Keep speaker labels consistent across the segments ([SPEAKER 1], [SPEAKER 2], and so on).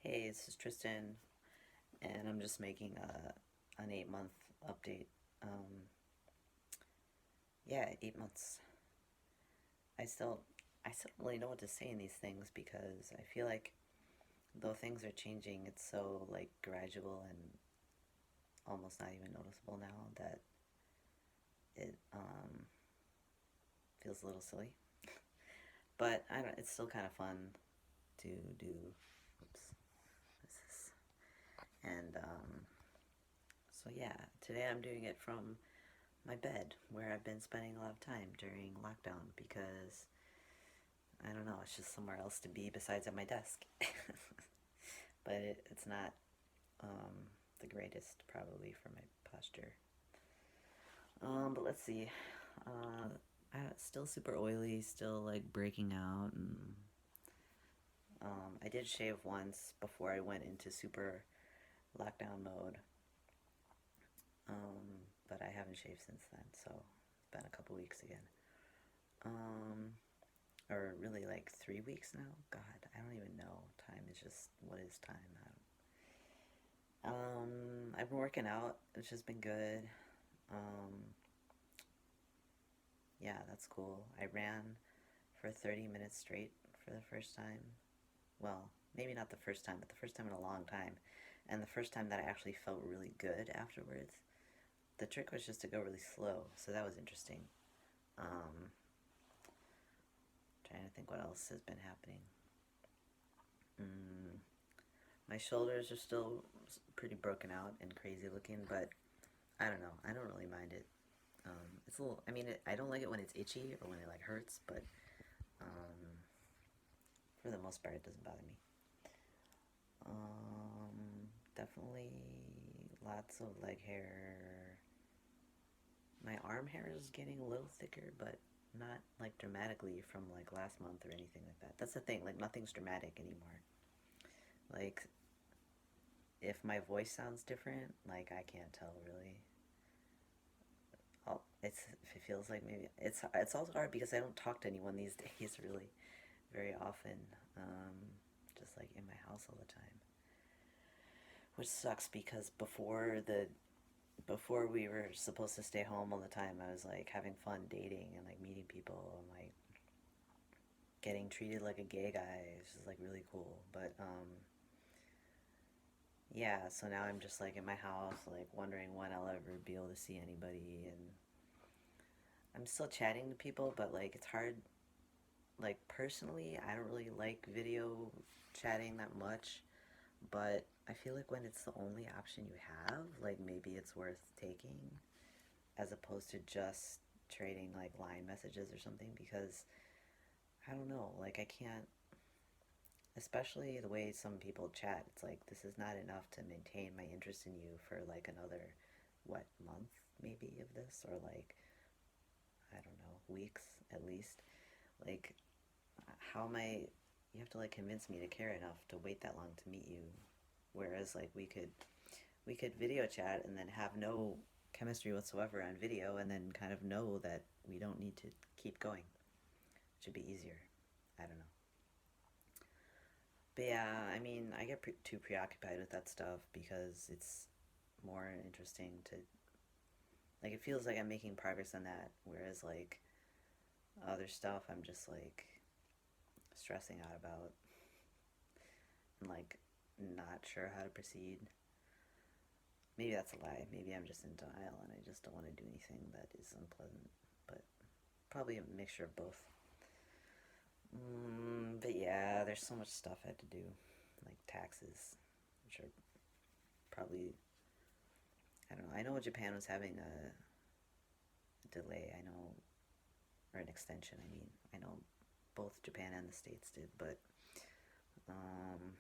[SPEAKER 1] Hey, this is Tristan, and I'm just making an 8 month update. Um, yeah, 8 months. I still, I still don't really know what to say in these things because I feel like though things are changing, it's so like gradual and almost not even noticeable now that it feels a little silly. But I don't. It's still kind of fun to do. Oops, what's this? And so yeah, today I'm doing it from my bed where I've been spending a lot of time during lockdown because I don't know, it's just somewhere else to be besides at my desk. But it's not the greatest probably for my posture. But let's see. Uh, Still super oily, still like breaking out, and I did shave once before I went into super lockdown mode. But I haven't shaved since then, so it's been a couple weeks again. Um, or really like 3 weeks now. God, I don't even know. Time is just what is time? I've been working out, which has been good. Um, yeah, that's cool. I ran for 30 minutes straight for the first time. Well, maybe not the first time, but the first time in a long time. And the first time that I actually felt really good afterwards. The trick was just to go really slow, so that was interesting. Um, Trying to think what else has been happening. Mm, my shoulders are still pretty broken out and crazy looking, but I don't know. I don't really mind it. It's a little. I mean, I don't like it when it's itchy or when it like hurts, but um, for the most part, it doesn't bother me. Definitely lots of leg hair. My arm hair is getting a little thicker, but not like dramatically from like last month or anything like that. That's the thing. Like nothing's dramatic anymore. Like if my voice sounds different, like I can't tell really. It feels like maybe it's also hard because I don't talk to anyone these days really very often. Um, just like in my house all the time, which sucks because before we were supposed to stay home all the time, I was like having fun dating and like meeting people and like getting treated like a gay guy. It's just like really cool. But yeah, so now I'm just like in my house, like wondering when I'll ever be able to see anybody, and I'm still chatting to people, but like it's hard. Like personally, I don't really like video chatting that much, but I feel like when it's the only option you have, like maybe it's worth taking as opposed to just trading like line messages or something because I don't know, like I can't, especially the way some people chat, it's like this is not enough to maintain my interest in you for like another what month maybe of this or like I don't know, weeks at least. Like how am I you have to like convince me to care enough to wait that long to meet you whereas like we could video chat and then have no chemistry whatsoever on video and then kind of know that we don't need to keep going. It should be easier. I don't know. But yeah, I mean, I get too preoccupied with that stuff because it's more interesting to like it feels like I'm making progress on that whereas like other stuff I'm just like stressing out about and like not sure how to proceed. Maybe that's a lie. Maybe I'm just in denial and I just don't want to do anything that is unpleasant. But probably a mixture of both. But yeah, there's so much stuff I had to do, like taxes, which are probably I don't know. I know Japan was having a delay. I know, or an extension. I mean, I know both Japan and the States did, but um,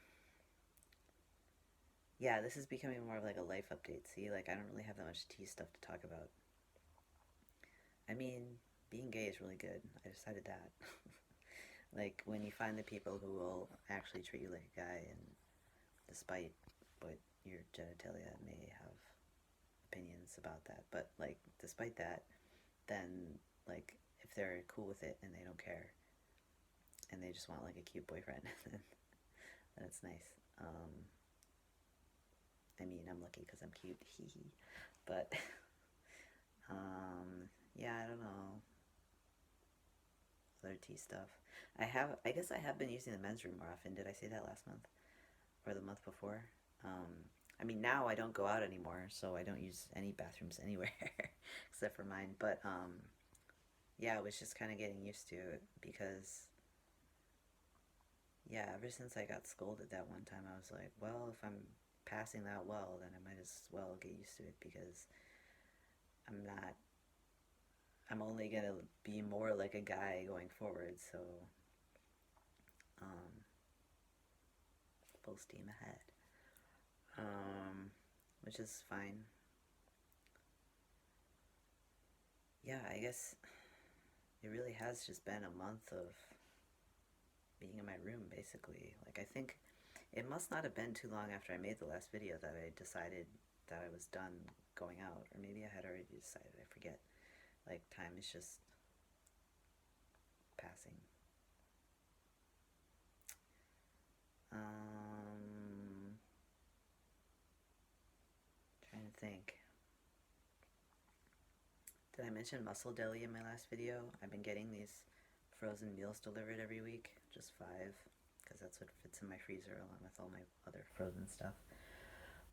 [SPEAKER 1] yeah, this is becoming more of like a life update. See, like I don't really have that much tea stuff to talk about. I mean, being gay is really good. I decided that. Like when you find the people who will actually treat you like a guy, and despite what your genitalia may have opinions about that, but like despite that, then like if they're cool with it and they don't care and they just want like a cute boyfriend, then it's nice. Um, I mean, I'm lucky because I'm cute, hee hee. But yeah, I don't know. Other tea stuff. I guess I have been using the men's room more often. Did I say that last month or the month before? I mean, now I don't go out anymore, so I don't use any bathrooms anywhere except for mine. But yeah, I was just kind of getting used to it because yeah, ever since I got scolded that one time, I was like, well, if I'm passing that well, then I might as well get used to it because I'm not. I'm only gonna be more like a guy going forward, so um, full steam ahead. Um, which is fine. Yeah, I guess it really has just been a month of being in my room, basically. Like, I think it must not have been too long after I made the last video that I decided that I was done going out, or maybe I had already decided, I forget. Like, time is just passing. Trying to think. Did I mention Muscle Deli in my last video? I've been getting these frozen meals delivered every week, just 5, because that's what fits in my freezer along with all my other frozen stuff.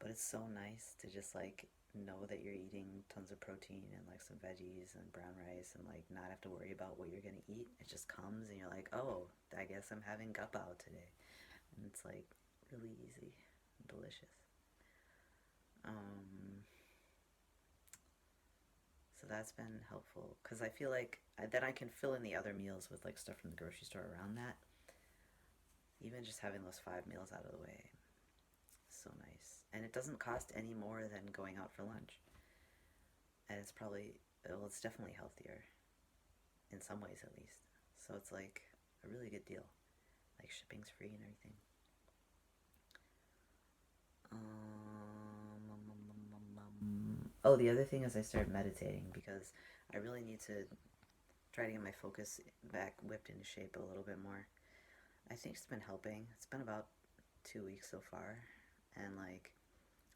[SPEAKER 1] But it's so nice to just like know that you're eating tons of protein and like some veggies and brown rice and like not have to worry about what you're gonna eat. It just comes and you're like, oh, I guess I'm having gupao today, and it's like really easy and delicious. Um, so that's been helpful because I feel like then I can fill in the other meals with like stuff from the grocery store around that. Even just having those 5 meals out of the way, so nice. And it doesn't cost any more than going out for lunch. And it's probably, well, it's definitely healthier in some ways at least. So it's like a really good deal. Like shipping's free and everything. Oh, the other thing is I started meditating because I really need to try to get my focus back whipped into shape a little bit more. I think it's been helping. It's been about 2 weeks so far. And like,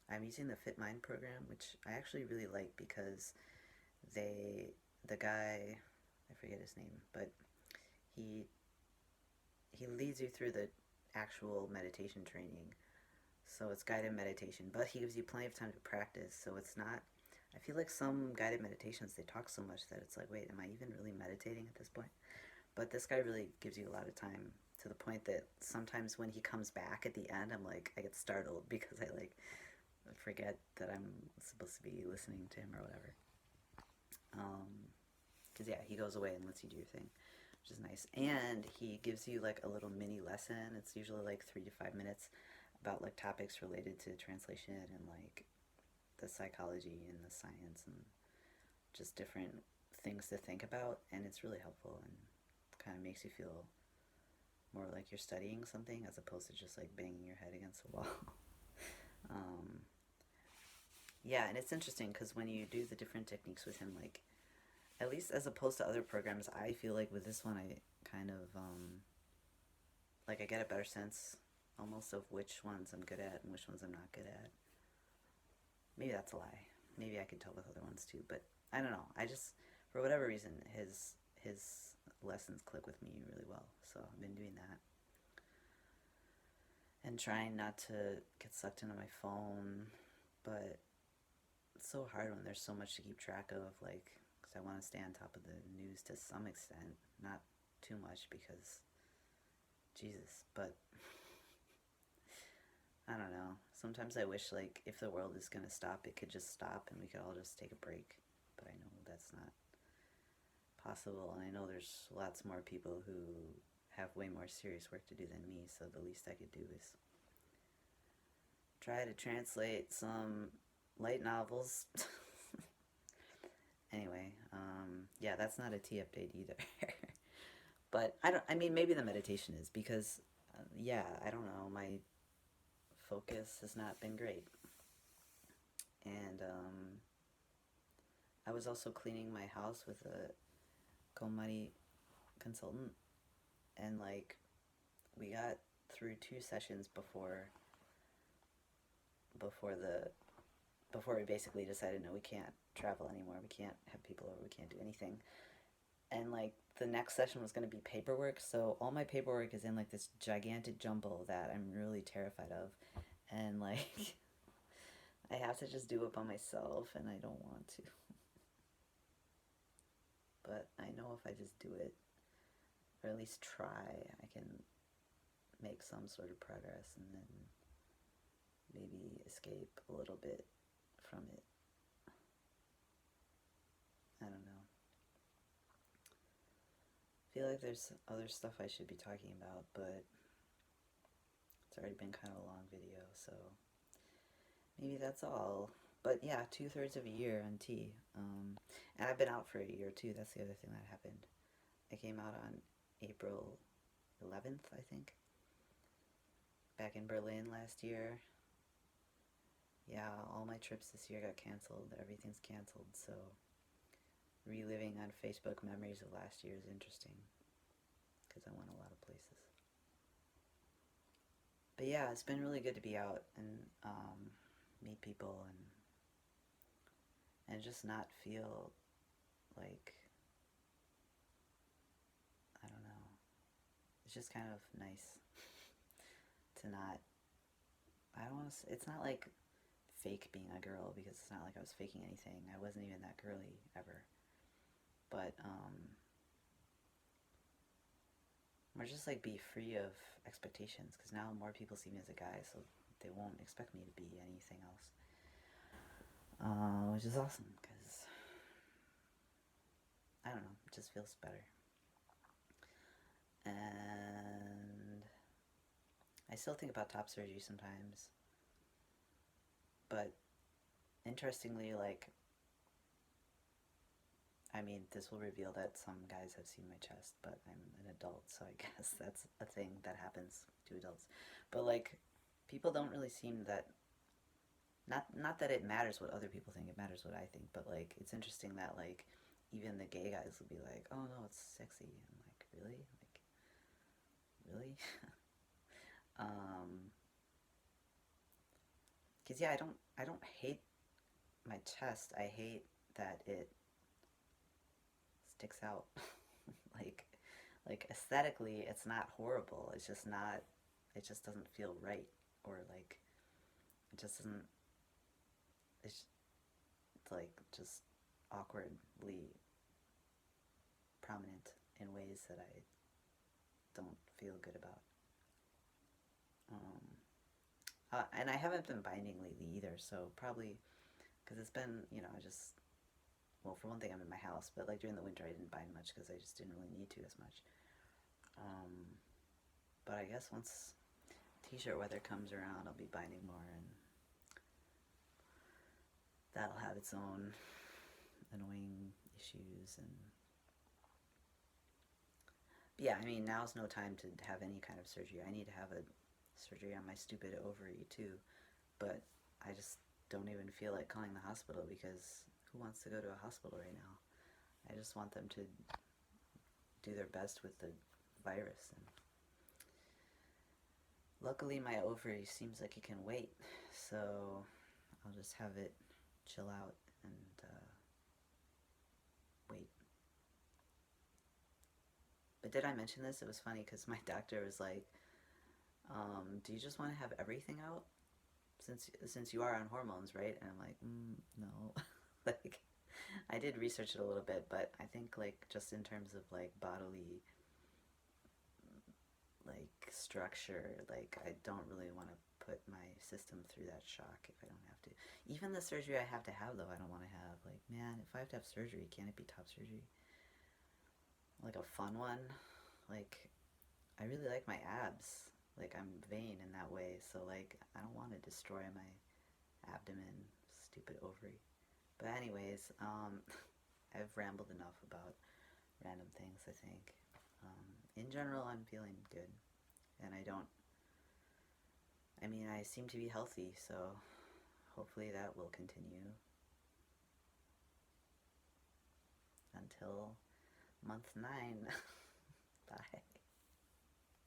[SPEAKER 1] I'm using the FitMind program, which I actually really like because the guy, I forget his name, but he he leads you through the actual meditation training. So it's guided meditation, but he gives you plenty of time to practice. So it's not. I feel like some guided meditations they talk so much that it's like, wait, am I even really meditating at this point? But this guy really gives you a lot of time to the point that sometimes when he comes back at the end, I'm like, I get startled because I like forget that I'm supposed to be listening to him or whatever. Because yeah, he goes away and lets you do your thing, which is nice. And he gives you like a little mini lesson. It's usually like 3 to 5 minutes about like topics related to translation and like the psychology and the science and just different things to think about. And it's really helpful and kind of makes you feel more like you're studying something as opposed to just like banging your head against a wall. um, yeah, and it's interesting because when you do the different techniques with him, like at least as opposed to other programs, I feel like with this one, I kind of like I get a better sense almost of which ones I'm good at and which ones I'm not good at. Maybe that's a lie. Maybe I could tell with other ones too, but I don't know. I just for whatever reason his lessons click with me really well. So I've been doing that and trying not to get sucked into my phone, but it's so hard when there's so much to keep track of, like, because I want to stay on top of the news to some extent, not too much because, Jesus, but I don't know. Sometimes I wish, like, if the world is going to stop, it could just stop and we could all just take a break, but I know that's not possible, and I know there's lots more people who have way more serious work to do than me, so the least I could do is try to translate some light novels. Anyway, yeah, that's not a tea update either. But I mean, maybe the meditation is because, yeah, I don't know, my focus has not been great. And I was also cleaning my house with a KonMari consultant, and like we got through 2 sessions before before the before we basically decided no, we can't travel anymore. We can't have people over. We can't do anything. And like the next session was going to be paperwork, so all my paperwork is in like this gigantic jumble that I'm really terrified of, and like I have to just do it by myself, and I don't want to. But I know if I just do it, or at least try, I can make some sort of progress and then maybe escape a little bit from it. I don't know. I feel like there's other stuff I should be talking about, but it's already been kind of a long video, so maybe that's all. But yeah, 2/3 of a year on T. And I've been out for a year too. That's the other thing that happened. I came out on April 11th, I think. Back in Berlin last year. Yeah, all my trips this year got canceled. Everything's canceled, so reliving on Facebook memories of last year is interesting because I went a lot of places. But yeah, it's been really good to be out and meet people and just not feel like, I don't know, it's just kind of nice to not, I don't want to, it's not like fake being a girl, because it's not like I was faking anything. I wasn't even that girly ever. But or just like be free of expectations, because now more people see me as a guy, so they won't expect me to be anything else, which is awesome, because I don't know, it just feels better. And I still think about top surgery sometimes, but interestingly, like, I mean, this will reveal that some guys have seen my chest, but I'm an adult, so I guess that's a thing that happens to adults. But like, people don't really seem that, not that it matters what other people think, it matters what I think, but like, it's interesting that like, even the gay guys will be like, oh no, it's sexy. I'm like, really? Like, really? Cause yeah, I don't hate my chest. I hate that it sticks out. like, like aesthetically, it's not horrible. It's just not. It just doesn't feel right, or like, it just doesn't. It's like just awkwardly prominent in ways that I don't feel good about. And I haven't been binding lately either, so probably because it's been, you know, I just, well, for one thing, I'm in my house, but like during the winter, I didn't bind much because I just didn't really need to as much. But I guess once t-shirt weather comes around, I'll be binding more, and that'll have its own annoying issues. And yeah, I mean, now's no time to have any kind of surgery. I need to have a surgery on my stupid ovary too, but I just don't even feel like calling the hospital, because who wants to go to a hospital right now? I just want them to do their best with the virus. And luckily my ovary seems like it can wait, so I'll just have it chill out and wait. But did I mention this? It was funny because my doctor was like, do you just want to have everything out? Since you are on hormones, right? And I'm like, no. Like, I did research it a little bit, but I think like just in terms of like bodily like structure, like I don't really want to put my system through that shock if I don't have to. Even the surgery I have to have though, I don't want to have. Like, man, if I have to have surgery, can't it be top surgery? Like a fun one? Like, I really like my abs. Like, I'm vain in that way, so like I don't want to destroy my abdomen, stupid ovary. But anyways, I've rambled enough about random things, I think. In general, I'm feeling good, and I mean, I seem to be healthy, so hopefully that will continue until month 9. Bye.